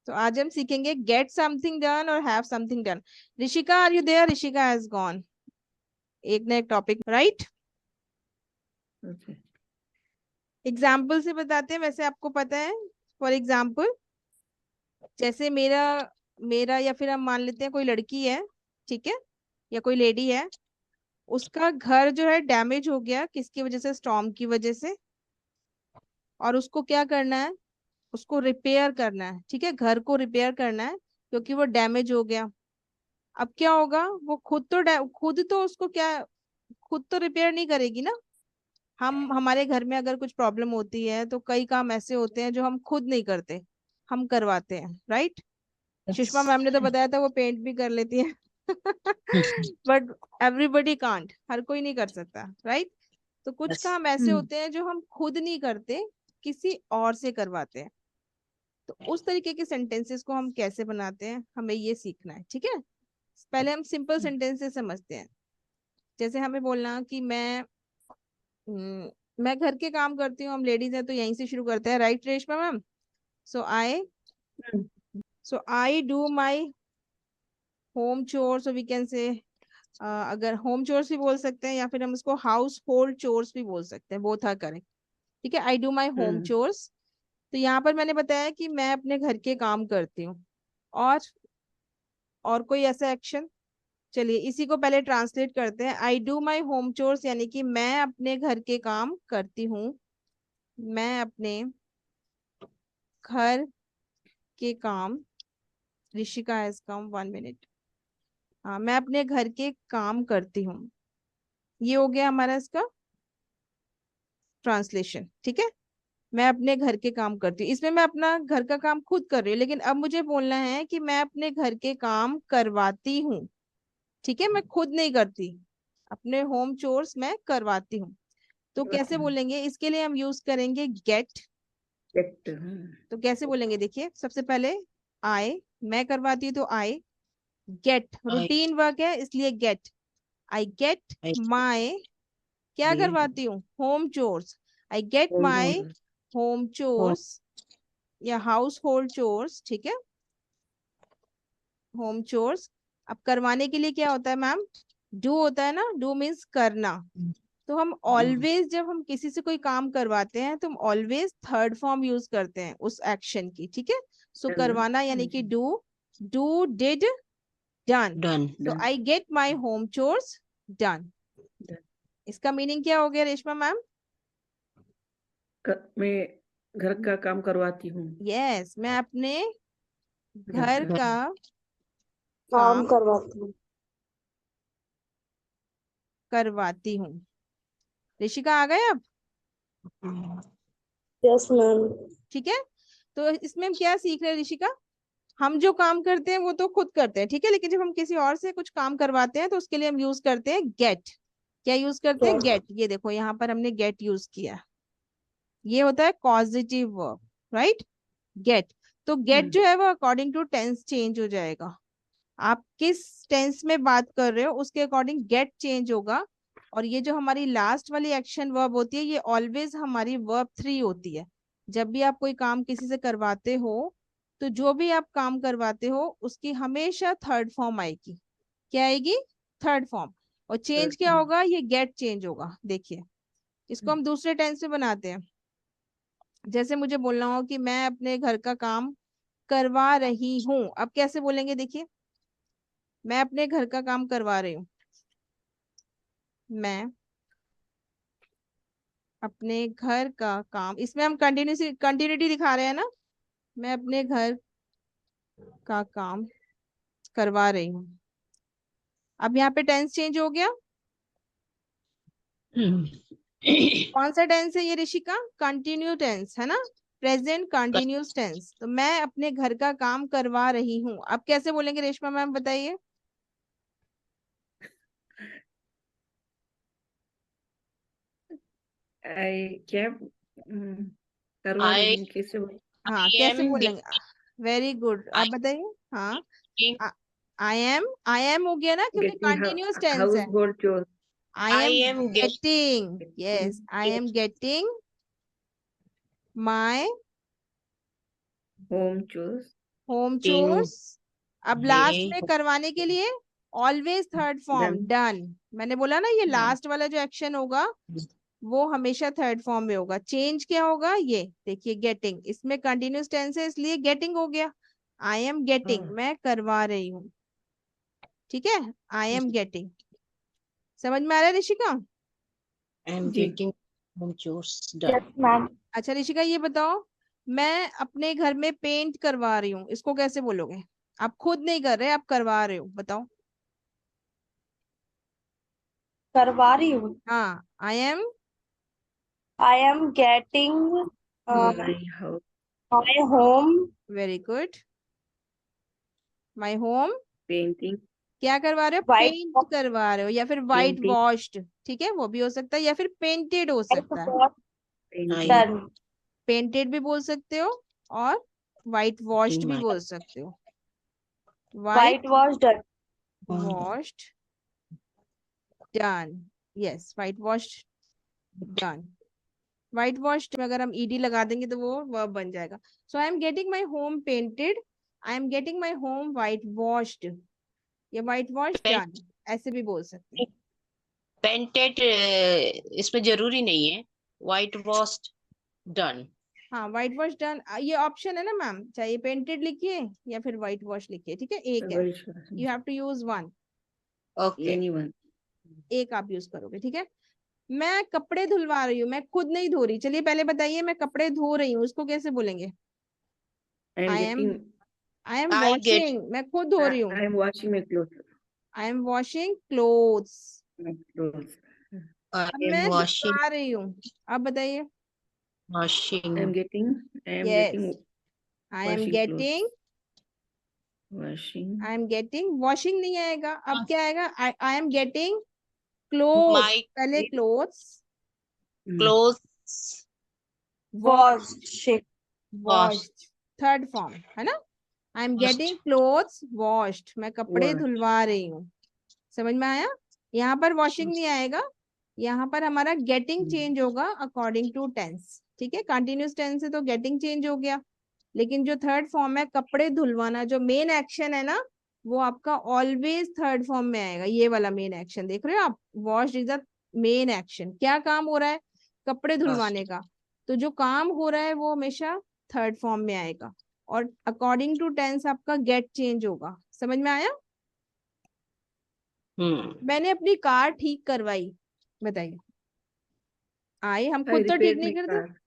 तो आज हम सीखेंगे गेट समथिंग डन और have something done. Rishika, are you there? Rishika has gone. एक ना एक टॉपिक, राइट? एग्जाम्पल से बताते हैं, वैसे आपको पता है। फॉर एग्जाम्पल, जैसे मेरा मेरा या फिर हम मान लेते हैं कोई लड़की है, ठीक है, या कोई लेडी है, उसका घर जो है डैमेज हो गया किसकी वजह से? स्टॉर्म की वजह से। और उसको क्या करना है? उसको रिपेयर करना है, ठीक है, घर को रिपेयर करना है क्योंकि वो डैमेज हो गया। अब क्या होगा? वो खुद तो उसको क्या, खुद तो रिपेयर नहीं करेगी ना। हमारे घर में अगर कुछ प्रॉब्लम होती है तो कई काम ऐसे होते हैं जो हम खुद नहीं करते, हम करवाते हैं, राइट? सुषमा मैम ने तो बताया था वो पेंट भी कर लेती है। बट एवरीबडी कांट, हर कोई नहीं कर सकता, राइट? तो कुछ काम ऐसे होते हैं जो हम खुद नहीं करते, किसी और से करवाते हैं। तो उस तरीके के सेंटेंसेस को हम कैसे बनाते हैं, हमें ये सीखना है, ठीक है। पहले हम सिंपल सेंटेंसेस समझते हैं। जैसे हमें बोलना कि मैं घर के काम करती हूँ, हम लेडीज हैं तो यहीं से शुरू करते हैं, right Reshma ma'am? So I so I do my home chores, we can say, अगर होम चोर्स भी बोल सकते हैं या फिर हम इसको हाउस होल्ड चोर्स भी बोल सकते हैं, बोथ आर करेक्ट, ठीक है। आई डू माई होम चोर्स। तो यहाँ पर मैंने बताया कि मैं अपने घर के काम करती हूँ। और और कोई ऐसा एक्शन? चलिए इसी को पहले ट्रांसलेट करते हैं। आई डू माई होम चोर्स यानी कि मैं अपने घर के काम करती हूँ। मैं अपने घर के काम, ऋषिका हैज कम, 1 मिनट। हाँ, मैं अपने घर के काम करती हूँ। ये हो गया हमारा इसका ट्रांसलेशन, ठीक है। मैं अपने घर के काम करती हूँ, इसमें मैं अपना घर का काम खुद कर रही हूँ, लेकिन अब मुझे बोलना है कि मैं अपने घर के काम करवाती हूँ, ठीक है, मैं खुद नहीं करती। अपने होम चोर्स मैं करवाती हूँ। तो कैसे बोलेंगे? इसके लिए हम यूज करेंगे गेट। तो कैसे बोलेंगे? देखिए, सबसे पहले आई, मैं करवाती हूँ तो आई। गेट रूटीन वर्क है इसलिए गेट। आई गेट माई, क्या करवाती हूँ? Home chores. I get my home chores या हाउस होल्ड चोर्स, ठीक है, होम चोर्स। अब करवाने के लिए क्या होता है मैम? डू होता है ना, डू मीन्स करना। तो हम ऑलवेज जब हम किसी से कोई काम करवाते हैं तो हम ऑलवेज थर्ड फॉर्म यूज करते हैं उस एक्शन की, ठीक है। सो करवाना यानी कि डू, डू डिड डन। तो I get my home chores done. इसका मीनिंग क्या हो गया रेशमा मैम? मैं घर का काम करवाती हूँ। यस, मैं अपने घर का काम काम करवाती हूँ। करवाती हूँ। ऋषिका आ गए अब? Yes ma'am. ठीक है। तो इसमें हम क्या सीख रहे हैं ऋषिका? हम जो काम करते हैं वो तो खुद करते हैं, ठीक है, लेकिन जब हम किसी और से कुछ काम करवाते हैं तो उसके लिए हम यूज करते हैं गेट। क्या यूज करते हैं? गेट। ये देखो यहाँ पर हमने गेट यूज किया। ये होता है कॉजेटिव वर्ब, राइट? गेट। तो गेट जो है वो अकॉर्डिंग टू टेंस चेंज हो जाएगा। आप किस टेंस में बात कर रहे हो उसके अकॉर्डिंग गेट चेंज होगा। और ये जो हमारी लास्ट वाली एक्शन वर्ब होती है ये ऑलवेज हमारी वर्ब 3 होती है। जब भी आप कोई काम किसी से करवाते हो तो जो भी आप काम करवाते हो उसकी हमेशा थर्ड फॉर्म आएगी। क्या आएगी? Third form. और चेंज क्या होगा? ये गेट चेंज होगा। देखिए, इसको हम दूसरे टेंस में बनाते हैं। जैसे मुझे बोलना हो कि मैं अपने घर का काम करवा रही हूँ, अब कैसे बोलेंगे? देखिए, मैं अपने घर का काम करवा रही हूँ। मैं अपने घर का काम, इसमें हम कंटिन्यूटी दिखा रहे हैं ना। मैं अपने घर का काम करवा रही हूँ। अब यहाँ पे टेंस चेंज हो गया। कौन सा टेंस है ये ऋषिका? कंटिन्यू टेंस है ना, प्रेजेंट कंटिन्यूस टेंस। तो मैं अपने घर का काम करवा रही हूँ, अब कैसे बोलेंगे रेशमा मैम बताइए? क्या करवा रही हूँ, कैसे हाँ, कैसे बोलेंगे? वेरी गुड, आप बताइए। हाँ, आई एम हो गया ना क्योंकि गेटिंग कंटिन्यूस टेंस हाउस है। होल्ड चोर। आई am getting, yes, I am getting my home chores home in chores. अब लास्ट में करवाने के लिए always third form Done. Done. मैंने बोला ना ये Done. लास्ट वाला जो एक्शन होगा वो हमेशा थर्ड फॉर्म में होगा। चेंज क्या होगा, ये देखिए गेटिंग, इसमें कंटिन्यूस टेंस है इसलिए गेटिंग हो गया। आई एम गेटिंग, हाँ. मैं करवा रही हूँ। ठीक है, आई एम गेटिंग। समझ में आ रहा है ऋषिका? आई एम जी. Getting home chores yes done. Ma'am. अच्छा ऋषिका ये बताओ, मैं अपने घर में पेंट करवा रही हूँ, इसको कैसे बोलोगे? आप खुद नहीं कर रहे, आप करवा रहे हो, बताओ। करवा रही हूँ। हाँ, I am I am getting My house. My home very good. My home Painting. क्या करवा रहे हो? वाइट पेंट करवा रहे हो, या फिर वाइट Painting. वॉश्ड, ठीक है वो भी हो सकता है, या फिर पेंटेड हो सकता है। Painting. डन। पेंटेड भी बोल सकते हो और वाइट वॉश्ड भी माय बोल सकते हो। White white wash done. Washed done. Yes, white washed done. White washed में अगर हम ईडी लगा देंगे तो वो वर्ब बन जाएगा। So I am getting my home painted, I am getting my home white washed, या वाइट वॉश डन, ऐसे भी बोल सकते हैं। पेंटेड इसमें जरूरी नहीं है, वाइट वॉश डन। हाँ, वाइट वॉश डन, ये ऑप्शन है ना मैम, चाहे पेंटेड लिखिए या फिर वाइट वॉश लिखिए, ठीक है, एक है, Very sure. You have to use one, okay. Anyone. एक आप यूज करोगे, ठीक है। मैं कपड़े धुलवा रही हूँ, मैं खुद नहीं धो रही, चलिए पहले बताइए मैं कपड़े धो रही हूँ उसको कैसे बोलेंगे? I am I am getting. I M I get washing, मैं खुद धो रही हूँ। I am washing my clothes. I am washing clothes. My clothes. अब आई एम मैं वॉशिंग धुलवा रही हूँ, अब बताइए। Washing I am getting. I am yes, getting I am washing getting, clothes. Washing. I am getting, washing नहीं आएगा, अब क्या आएगा? I am getting clothes, my पहले clothes clothes wash, washing. Wash washed, third form है ना। I am washed. Getting clothes washed, मैं कपड़े Wash. धुलवा रही हूँ। समझ में आया? यहाँ पर वॉशिंग नहीं आएगा, यहाँ पर हमारा गेटिंग चेंज होगा अकॉर्डिंग टू टेंस, ठीक है। कंटिन्यूस टेंस है तो गेटिंग चेंज हो गया, लेकिन जो थर्ड फॉर्म है कपड़े धुलवाना, जो मेन एक्शन है ना, वो आपका ऑलवेज थर्ड फॉर्म में आएगा। ये वाला मेन एक्शन देख रहे हो आप, wash is the main action. क्या काम हो रहा है? कपड़े धुलवाने का, तो जो काम हो रहा है वो हमेशा थर्ड फॉर्म में आएगा, और अकॉर्डिंग टू टेंस आपका गेट चेंज होगा। समझ में आया? मैंने अपनी कार ठीक करवाई, बताइए। आई, हम I खुद तो ठीक repaired नहीं my करते। car.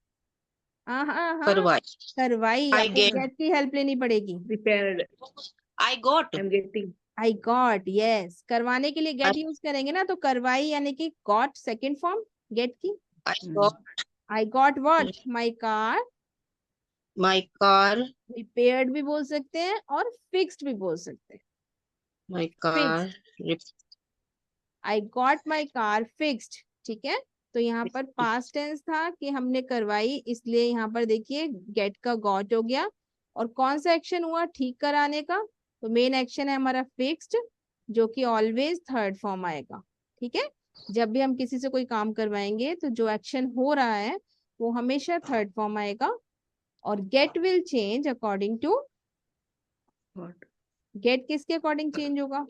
हाँ हाँ हाँ, करवाई। करवाई, आई आपको गेट गेट की हेल्प लेनी पड़ेगी। Repaired. I got I am getting. I got, yes, करवाने के लिए गेट यूज करेंगे ना, तो करवाई यानी कि गॉट सेकंड फॉर्म गेट की। I got I got what? My car my car repaired भी बोल सकते हैं और फिक्स्ड भी बोल सकते हैं। My fixed, car I got my car fixed, ठीक है। तो यहाँ पर पास्ट टेंस था कि हमने करवाई, इसलिए यहाँ पर देखिए गेट का गॉट हो गया। और कौन सा एक्शन हुआ ठीक कराने का? तो मेन एक्शन है हमारा फिक्स्ड, जो कि ऑलवेज थर्ड फॉर्म आएगा, ठीक है। जब भी हम किसी से कोई काम करवाएंगे तो जो एक्शन हो रहा है वो हमेशा थर्ड फॉर्म आएगा, और get will change according to, What? Get किसके अकॉर्डिंग चेंज होगा?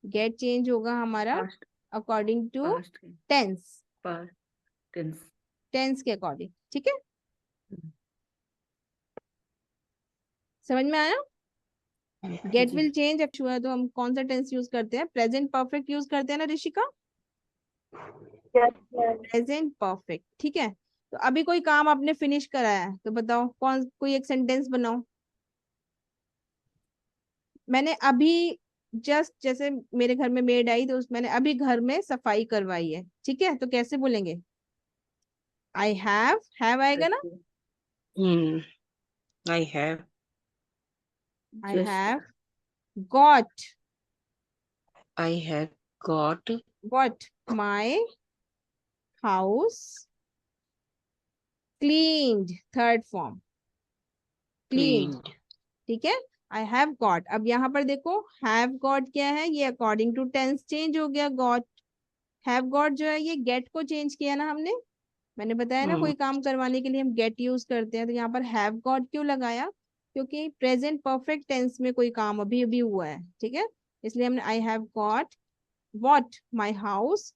गेट चेंज होगा हमारा Past. According to Past. Tense, Past tense. Tense के अकॉर्डिंग, ठीक है। समझ में आया? Gate ji. विल चेंज हुआ तो हम कौन सा टेंस यूज करते हैं? प्रेजेंट परफेक्ट यूज करते हैं ना Rishika, yes ma'am. Present perfect, ठीक है। तो अभी कोई काम आपने फिनिश कराया है तो बताओ कौन, कोई एक सेंटेंस बनाओ। मैंने अभी जस्ट, जैसे मेरे घर में मेड आई तो मैंने अभी घर में सफाई करवाई है, ठीक है, तो कैसे बोलेंगे? आई हैव आएगा ना। I have I Just. Have got got what? My house cleaned, third form cleaned, cleaned. ठीक है। आई हैव गॉट, अब यहाँ पर देखो हैव गॉट क्या है, ये अकॉर्डिंग टू टेंस चेंज हो गया। गॉट, हैव गॉट जो है ये गेट को चेंज किया ना हमने, मैंने बताया ना, कोई काम करवाने के लिए हम गेट यूज करते हैं, तो यहाँ पर हैव गॉट क्यों लगाया? क्योंकि प्रेजेंट परफेक्ट टेंस में कोई काम अभी अभी हुआ है, ठीक है, इसलिए हमने I have got what my house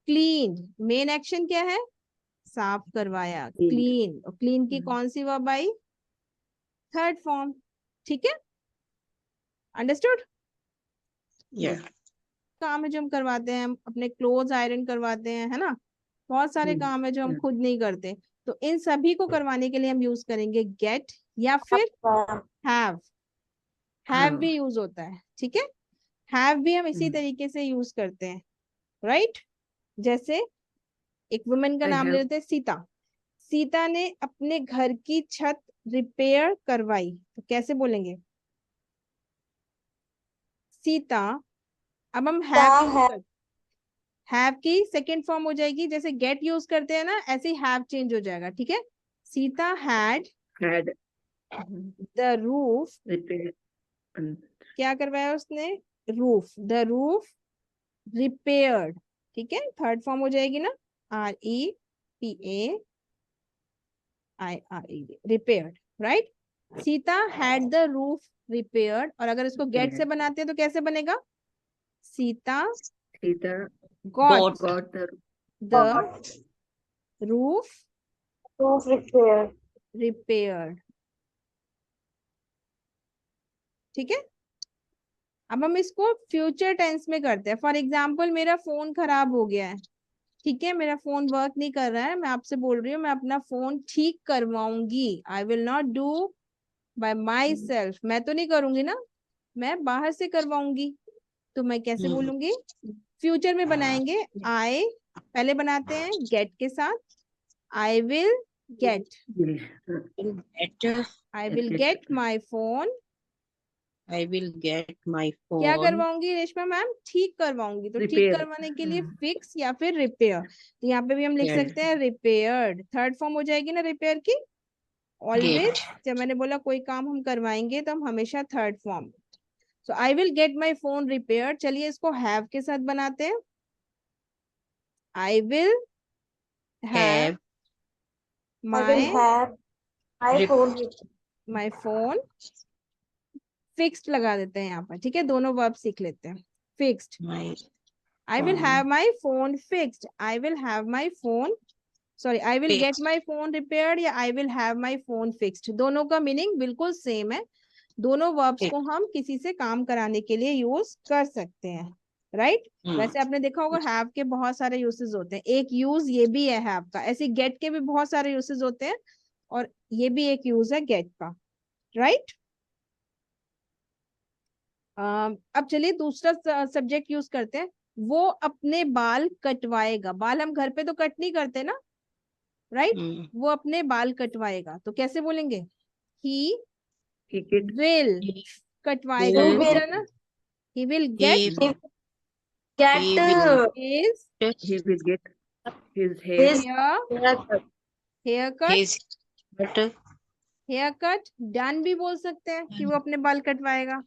clean. Main action क्या है? साफ करवाया, क्लीन। और क्लीन की कौन सी वर्ब आई? Third form. ठीक है, अंडरस्टूड? Yeah. काम है जो हम करवाते हैं, हम अपने क्लोथ्स आयरन करवाते हैं, है ना, बहुत सारे काम है जो हम खुद नहीं करते, तो इन सभी को करवाने के लिए हम यूज करेंगे गेट या फिर हैव। हैव भी यूज होता है, ठीक है, हैव भी हम इसी तरीके से यूज करते हैं, राइट। जैसे एक वुमेन का I नाम ले have लेते हैं, सीता। सीता ने अपने घर की छत रिपेयर करवाई, तो कैसे बोलेंगे? सीता। अब हम हैव की सेकेंड फॉर्म हो जाएगी, जैसे गेट यूज करते हैं ना, ऐसे ही हैव चेंज हो जाएगा, ठीक है। Sita had had the roof, repaired. क्या करवाया उसने? रूफ, द रूफ रिपेयर्ड, ठीक है, थर्ड फॉर्म हो जाएगी ना, REPAIRED, repaired, right. Sita had the roof repaired, और अगर इसको गेट से बनाते हैं तो कैसे बनेगा? Sita Sita got got the roof Roof repair. Repaired, ठीक है। अब हम इसको फ्यूचर टेंस में करते हैं। फॉर एग्जाम्पल, मेरा फोन खराब हो गया है, ठीक है, मेरा फोन वर्क नहीं कर रहा है, मैं आपसे बोल रही हूँ मैं अपना फोन ठीक करवाऊंगी। I will not do by myself, मैं तो नहीं करूंगी ना, मैं बाहर से करवाऊंगी। तो मैं कैसे बोलूंगी? फ्यूचर में बनाएंगे। आई पहले बनाते हैं गेट के साथ, आई will gate, Get, I will get my phone. I will get my क्या phone करवाऊंगी रेशमा मैम? ठीक करवाऊंगी। तो ठीक Repair. करवाने के लिए फिक्स या फिर रिपेयर, तो यहाँ पे भी हम लिख repaired. सकते हैं रिपेयर्ड, थर्ड फॉर्म हो जाएगी ना रिपेयर की। Always Get. जब मैंने बोला कोई काम हम करवाएंगे तो हम हमेशा third form. So I will get my phone repair, चलिए इसको हैव के साथ बनाते हैं। आई will have Have I will my have my Rep- phone. My phone fixed लगा देते हैं यहाँ पर, ठीक है, दोनों वर्ब सीख लेते हैं। Fixed, my I will phone have my phone fixed, I will have my phone, sorry, I will get fixed. My phone repaired या I will have my phone fixed, दोनों का मीनिंग बिल्कुल सेम है। दोनों verbs को हम किसी से काम कराने के लिए यूज कर सकते हैं, राइट। वैसे आपने देखा होगा हैव के बहुत सारे यूसेस होते हैं, एक यूज ये भी है हैव का, ऐसे गेट के भी बहुत सारे यूसेस होते हैं, और ये भी एक यूज है गेट का, राइट। अब चलिए दूसरा सब्जेक्ट यूज करते हैं। वो अपने बाल कटवाएगा, बाल हम घर पे तो कट नहीं करते ना, राइट। वो अपने बाल कटवाएगा, तो कैसे बोलेंगे? ही He get विल कटवाएगा, will- विल है ना, he will get He Get He will his he will get his hair his hair hair cut, his but hair cut done भी बोल सकते हैं कि वो अपने बाल कटवाएगा।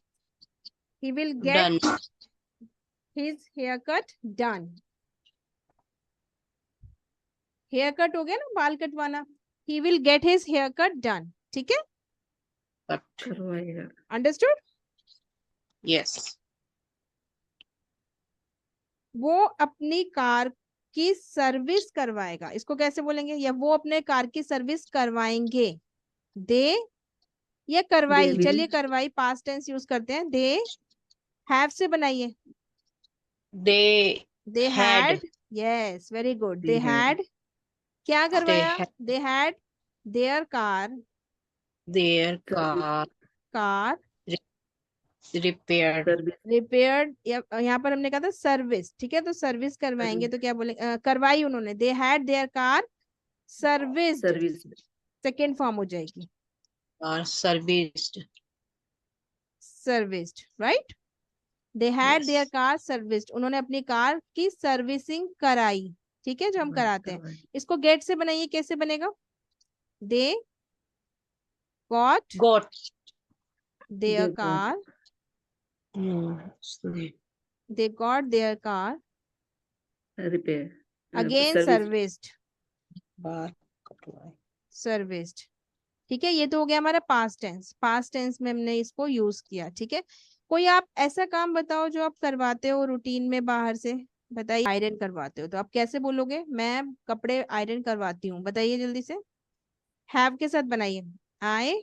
He will done. Get his hair cut done, hair cut हो गया ना, बाल कटवाना, he will get his hair cut done, ठीक है, But करवाएगा। अंडरस्टूड। yes, वो अपनी कार की सर्विस करवाएगा, इसको कैसे बोलेंगे? या वो अपने कार की सर्विस करवाएंगे। दे या करवाई, will चलिए करवाई पास्ट टेंस यूज करते हैं, दे हैव से बनाइए। they they had had, yes very good, they they had had क्या they करवाया? had they had there car their car repaired. service repaired, यहाँ पर हमने कहा था सर्विस, ठीक है, तो सर्विस करवाएंगे तो क्या बोले? करवाई उन्होंने, they had there car serviced, service second form हो जाएगी Are serviced. Serviced, right. They had there Yes. Car serviced, उन्होंने अपनी कार की सर्विसिंग कराई, ठीक है, जो हम कराते हैं। करवाई। इसको गेट से बनाइए, कैसे बनेगा? They got Got. Their They got car, Sorry. They got their car repair again service serviced, बार कटवाए। सर्विस्ड। ठीक है, ये तो हो गया हमारा पास्ट टेंस। पास्ट टेंस में हमने इसको यूज किया। ठीक है, कोई आप ऐसा काम बताओ जो आप करवाते हो रूटीन में बाहर से। बताइए, आयरन करवाते हो तो आप कैसे बोलोगे? मैं कपड़े आयरन करवाती हूँ, बताइए जल्दी से। हैव के साथ बनाइए। आई,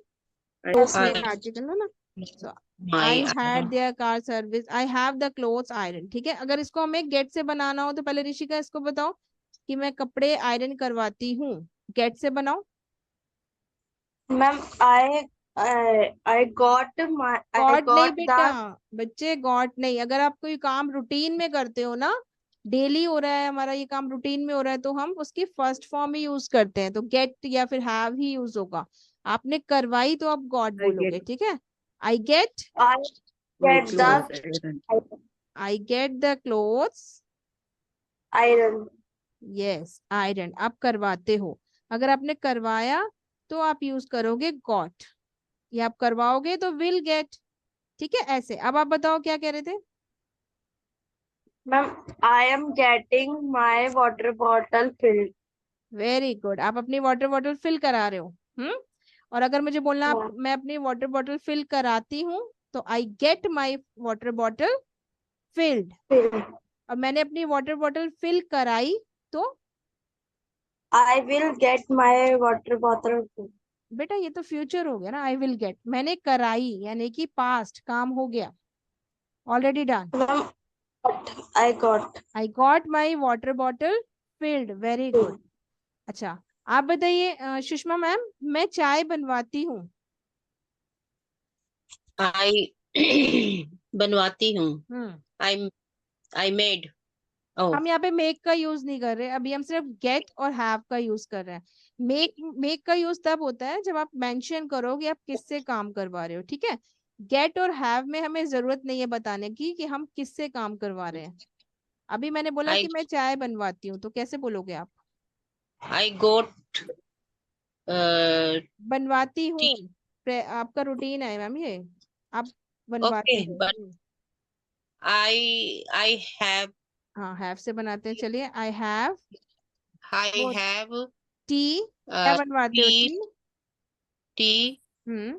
I ये I आर्टिकल है ना, सो आई my had there car service, I have the clothes iron. ठीक है, अगर इसको हमें गेट से बनाना हो तो पहले ऋषिका इसको बताओ कि मैं कपड़े आयरन करवाती हूँ, गेट से बनाओ। Ma'am, I गॉड नहीं got बेटा, the बच्चे गॉड नहीं। अगर आप कोई काम रूटीन में करते हो ना, डेली हो रहा है हमारा ये काम, रूटीन में हो रहा है, तो हम उसकी फर्स्ट फॉर्म ही यूज करते हैं, तो गेट या फिर हैव ही यूज होगा। आपने करवाई तो आप गॉड get बोलोगे। ठीक है, I get, I my get clothes the iron. I get the clothes, iron. Yes iron. आप करवाते हो, अगर आपने करवाया तो आप यूज करोगे गॉट, या आप करवाओगे तो विल गेट। ठीक है, ऐसे। अब आप बताओ क्या कह रहे थे? Ma'am, I am getting my water bottle filled. Very good, आप अपनी वाटर बॉटल फिल करा रहे हो। और अगर मुझे बोलना Yeah. मैं अपनी वाटर बॉटल फिल कराती हूँ, तो I get my water bottle field. Filled. और मैंने अपनी वाटर बॉटल फिल कराई तो I will get my water bottle filled. बेटा ये तो फ्यूचर हो गया ना, आई विल गेट। मैंने कराई यानी कि पास्ट, काम हो गया, already done. Ma'am, but I got I got my water bottle field, very good. filled. अच्छा, आप बताइए सुषमा मैम, मैं चाय बनवाती हूँ। I बनवाती हूँ। हम्म I made. Oh, हम यहाँ पे मेक का यूज नहीं कर रहे, अभी हम सिर्फ गेट और हैव का यूज कर रहे हैं। मेक का यूज तब होता है जब आप मेंशन करो कि आप किससे काम करवा रहे हो। ठीक है, गेट और हैव में हमें जरूरत नहीं है बताने की कि हम किससे काम करवा रहे हैं। अभी मैंने बोला I कि मैं चाय बनवाती हूँ, तो कैसे बोलोगे आप? I got uh, बनवाती हूँ, tea. आपका रूटीन है मैम ये, आप बनवाते Okay, हो। but I have हाँ, हैव से बनाते हैं, चलिए। I have I have T, क्या बनवाते हो? tea T. tea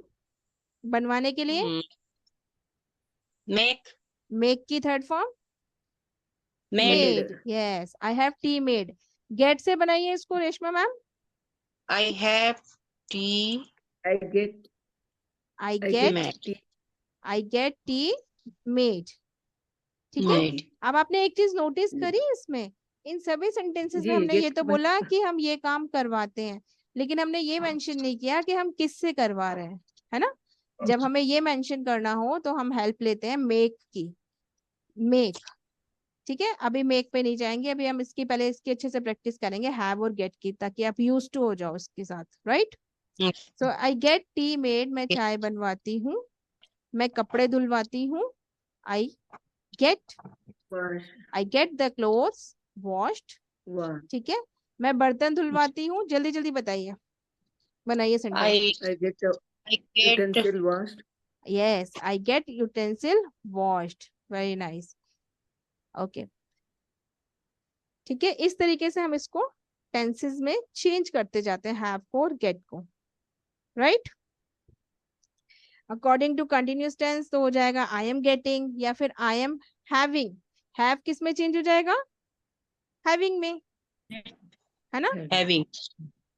बनवाने के लिए mm, make मेक की third form made. Made. Made. Yes, I have tea made. Get से बनाइए इसको Reshma ma'am. I have tea I get I I get, get made. tea I get tea made. ठीक है, Made. अब आपने एक चीज नोटिस करी इसमें, इन सभी सेंटेंसेस में जी हमने ये get तो बन बोला कि हम ये काम करवाते हैं, लेकिन हमने ये मेंशन नहीं किया कि हम किससे करवा रहे हैं, है ना। जब हमें ये मेंशन करना हो तो हम हेल्प लेते हैं मेक की, मेक। ठीक है, अभी मेक पे नहीं जाएंगे, अभी हम इसकी पहले इसकी अच्छे से प्रैक्टिस करेंगे हैव और गेट की, ताकि आप यूज टू हो जाओ इसके साथ, राइट। Mm, सो आई गेट टी मेड, मैं चाय बनवाती हूँ। मैं कपड़े धुलवाती हूँ, I get, wash I get the clothes washed. wash ठीक है, मैं बर्तन धुलवाती हूँ। जल्दी जल्दी बताइए, बनाइए sentence. I I get the I get utensil washed. Yes, I get utensil washed, very nice. Okay, ठीक है, इस तरीके से हम इसको टेंसेस में चेंज करते जाते हैं, हैव को और गेट को, right. According to continuous tense तो हो जाएगा आई एम गेटिंग, या फिर आई एम हैविंग। हैव किस में चेंज हो जाएगा? हैविंग में, है ना। having.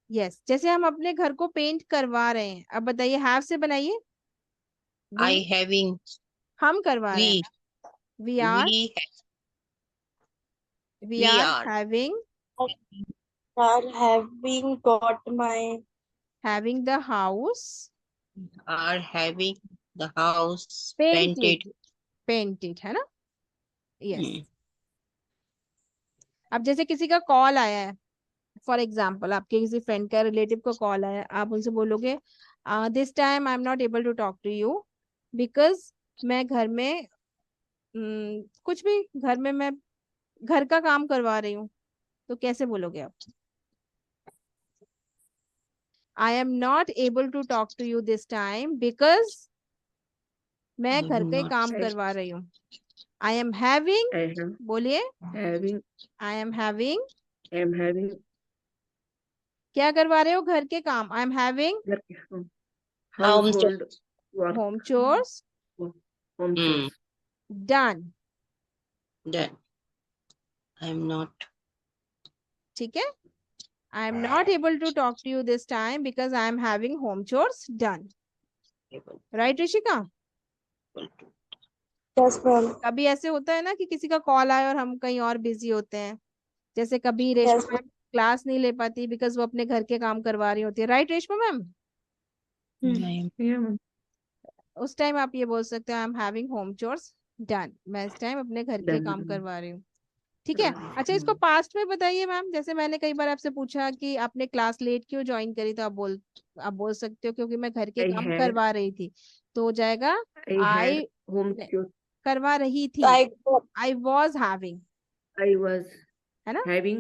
यस, जैसे हम अपने घर को पेंट करवा रहे हैं, अब बताइए हैव से बनाइए। I वी, having हम करवा रहे हैं। we we are, we we we are are having, Are having got my having the house having the house painted. Painted, painted, है ना। Yes, Mm. अब जैसे किसी का कॉल आया है, फॉर एग्जाम्पल आपके किसी फ्रेंड का, रिलेटिव का कॉल आया, आप उनसे बोलोगे this time I am not able to talk to you because मैं घर में कुछ भी घर में मैं घर का काम करवा रही हूँ, तो कैसे बोलोगे आप? I am not able to talk to you this time because मैं घर I'm के not काम I करवा रही हूँ। आई एम हैविंग, I have बोलिए, having I am having I am having क्या करवा रहे हो? घर के काम। I am having household work, home chores home chores. Done. Done. I'm not ठीक है, I am not able to talk to you this time because I am having home chores done. able right Rishika? to. Yes, ma'am. कभी ऐसे होता है ना कि किसी का कॉल आए और हम कहीं और बिजी होते हैं, जैसे कभी रेशमा Yes, मैम क्लास नहीं ले पाती बिकॉज वो अपने घर के काम करवा रही होती है। Right Reshma ma'am? I am Yeah, ma'am. उस टाइम आप ये बोल सकते हो आई am having home chores done, मैं इस टाइम अपने घर के काम Done. करवा रही हूँ। ठीक है। Done. अच्छा, इसको पास्ट में बताइए मैम। जैसे मैंने कई बार आपसे पूछा कि आपने क्लास लेट क्यों ज्वाइन करी, तो आप बोल सकते हो क्योंकि मैं घर के I काम had करवा रही थी। तो हो जाएगा I I had home chores. करवा रही थी, I I was having, I was है ना? having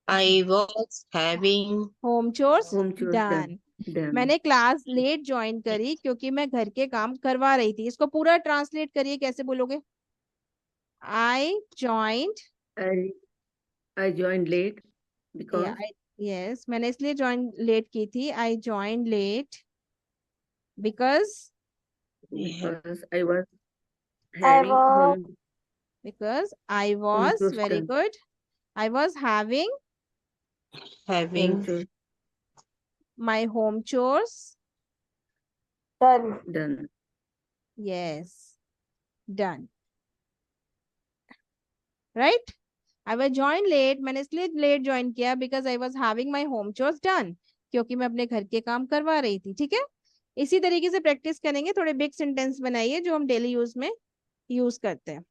I was having home chores home chores done. done. मैंने क्लास लेट ज्वाइन करी क्योंकि मैं घर के काम करवा रही थी। इसको पूरा ट्रांसलेट करिए, कैसे बोलोगे? I joined, I I joined late because yes मैंने इसलिए ज्वाइन लेट की थी। I join late because I was I having was I home was chores very done. Good, I was having Home having chores my home chores done. done. Yes done. Right, I was join late, मैंने इसलिए late join किया because I was having my home chores done, क्योंकि मैं अपने घर के काम करवा रही थी। ठीक है, इसी तरीके से प्रैक्टिस करेंगे। थोड़े बिग सेंटेंस बनाइए जो हम डेली यूज में यूज करते हैं।